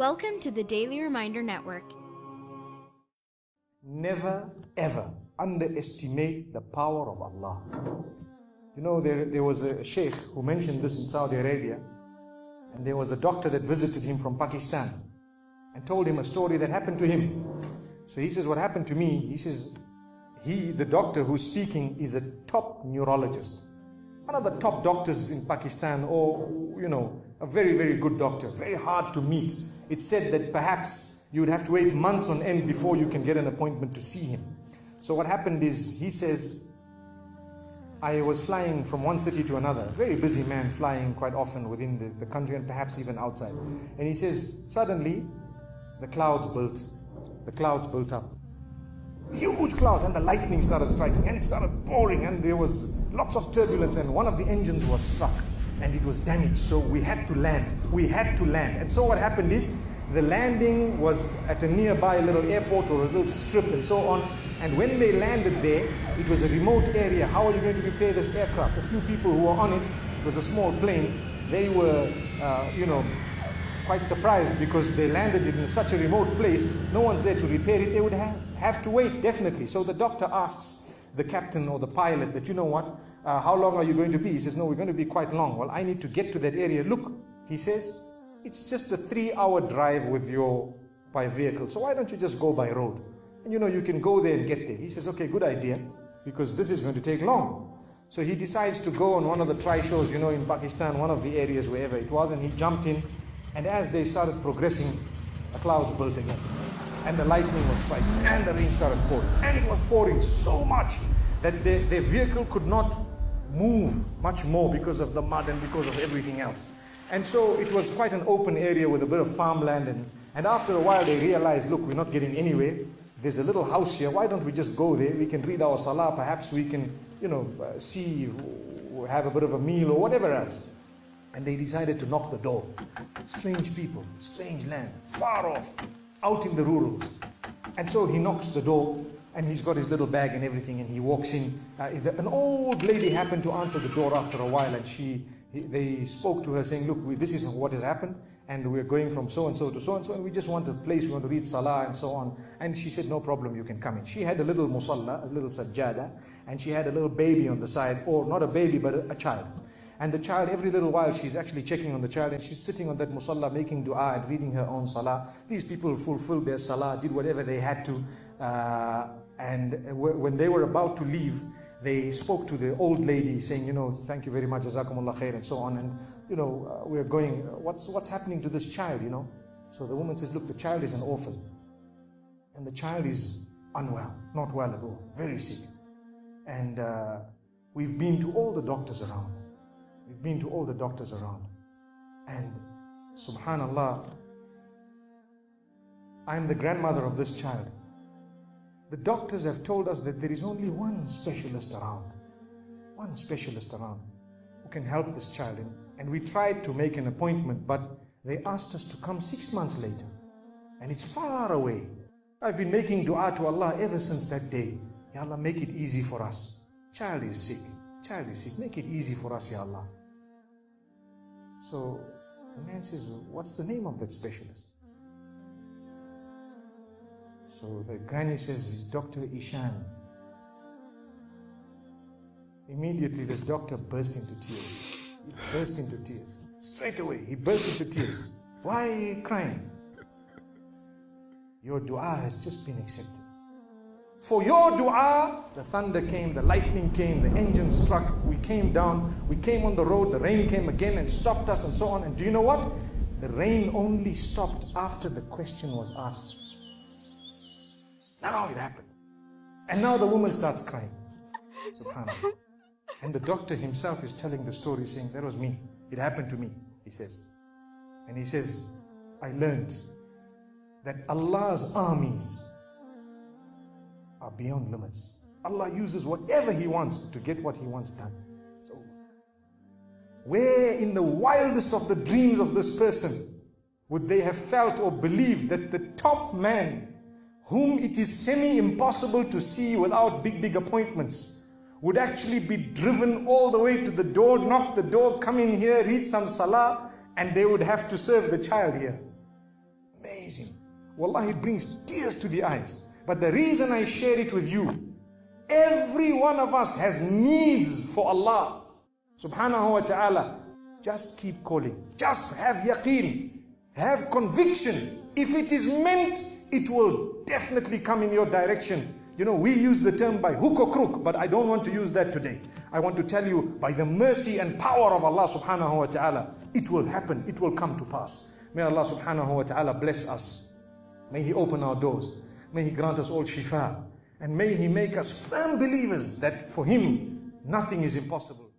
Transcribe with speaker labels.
Speaker 1: Welcome to the Daily Reminder Network.
Speaker 2: Never ever underestimate the power of Allah. You know, there was a sheikh who mentioned this in Saudi Arabia, and there was a doctor that visited him from Pakistan and told him a story that happened to him. So he says, what happened to me, he says, the doctor who's speaking is a top neurologist, one of the top doctors in Pakistan, or, you know, a very, very good doctor, very hard to meet. It's said that perhaps you would have to wait months on end before you can get an appointment to see him. So what happened is, he says, I was flying from one city to another, a very busy man, flying quite often within the country and perhaps even outside. And he says, suddenly the clouds built up. Huge clouds, and the lightning started striking, and it started pouring, and there was lots of turbulence, and one of the engines was struck and it was damaged. So we had to land. And so what happened is, the landing was at a nearby little airport or a little strip and so on. And when they landed there, it was a remote area. How are you going to repair this aircraft? A few people who were on it, it was a small plane, they were, quite surprised because they landed it in such a remote place. No one's there to repair it. They would have to wait, definitely. So the doctor asks the captain or the pilot that, you know what, how long are you going to be? He says, no, we're going to be quite long. Well, I need to get to that area. Look, he says, it's just a 3-hour drive by vehicle. So why don't you just go by road? And you can go there and get there. He says, okay, good idea, because this is going to take long. So he decides to go on one of the try-shows, in Pakistan, one of the areas, wherever it was, and he jumped in. And as they started progressing, the clouds built again. And the lightning was striking, and the rain started pouring. And it was pouring so much that their vehicle could not move much more because of the mud and because of everything else. And so it was quite an open area with a bit of farmland. And after a while they realized, look, we're not getting anywhere. There's a little house here. Why don't we just go there? We can read our salah. Perhaps we can, see, have a bit of a meal or whatever else. And they decided to knock the door. Strange people, strange land, far off, out in the rurals. And so he knocks the door, and he's got his little bag and everything, and he walks in. An old lady happened to answer the door after a while, and they spoke to her saying, look, this is what has happened, and we're going from so-and-so to so-and-so, and we just want a place, we want to read salah and so on. And she said, no problem, you can come in. She had a little musalla, a little sajjada, and she had a little baby on the side, or not a baby, but a child. And the child, every little while, she's actually checking on the child, and she's sitting on that musalla, making dua and reading her own salah. These people fulfilled their salah, did whatever they had to. And when they were about to leave, they spoke to the old lady saying, thank you very much, jazakumullah khair, and so on. And, we're going, what's happening to this child, So the woman says, look, the child is an orphan. And the child is unwell, not well at all, very sick. And we've been to all the doctors around. And subhanallah, I'm the grandmother of this child. The doctors have told us that there is only one specialist around who can help this child. And we tried to make an appointment, but they asked us to come 6 months later. And it's far away. I've been making dua to Allah ever since that day. Ya Allah, make it easy for us. Child is sick. Make it easy for us, Ya Allah. So the man says, what's the name of that specialist? So the granny says, it's Dr. Ishaan. Immediately this doctor burst into tears. Straight away, he burst into tears. Why are you crying? Your dua has just been accepted. For your dua, the thunder came, the lightning came, the engine struck, we came down, we came on the road, the rain came again and stopped us and so on. And do you know what? The rain only stopped after the question was asked. Now it happened. And now the woman starts crying. SubhanAllah. And the doctor himself is telling the story, saying, that was me. It happened to me, he says. And he says, I learned that Allah's armies are beyond limits. Allah uses whatever He wants to get what He wants done. It's over. Where in the wildest of the dreams of this person would they have felt or believed that the top man, whom it is semi-impossible to see without big appointments, would actually be driven all the way to the door, knock the door, come in here, read some salah, and they would have to serve the child here. Amazing. Wallahi, it brings tears to the eyes. But the reason I share it with you, every one of us has needs for Allah subhanahu wa ta'ala. Just keep calling. Just have yaqeen. Have conviction. If it is meant, it will definitely come in your direction. You know, we use the term by hook or crook, but I don't want to use that today. I want to tell you, by the mercy and power of Allah subhanahu wa ta'ala, it will happen, it will come to pass. May Allah subhanahu wa ta'ala bless us. May He open our doors. May He grant us all shifa. And may He make us firm believers that for Him, nothing is impossible.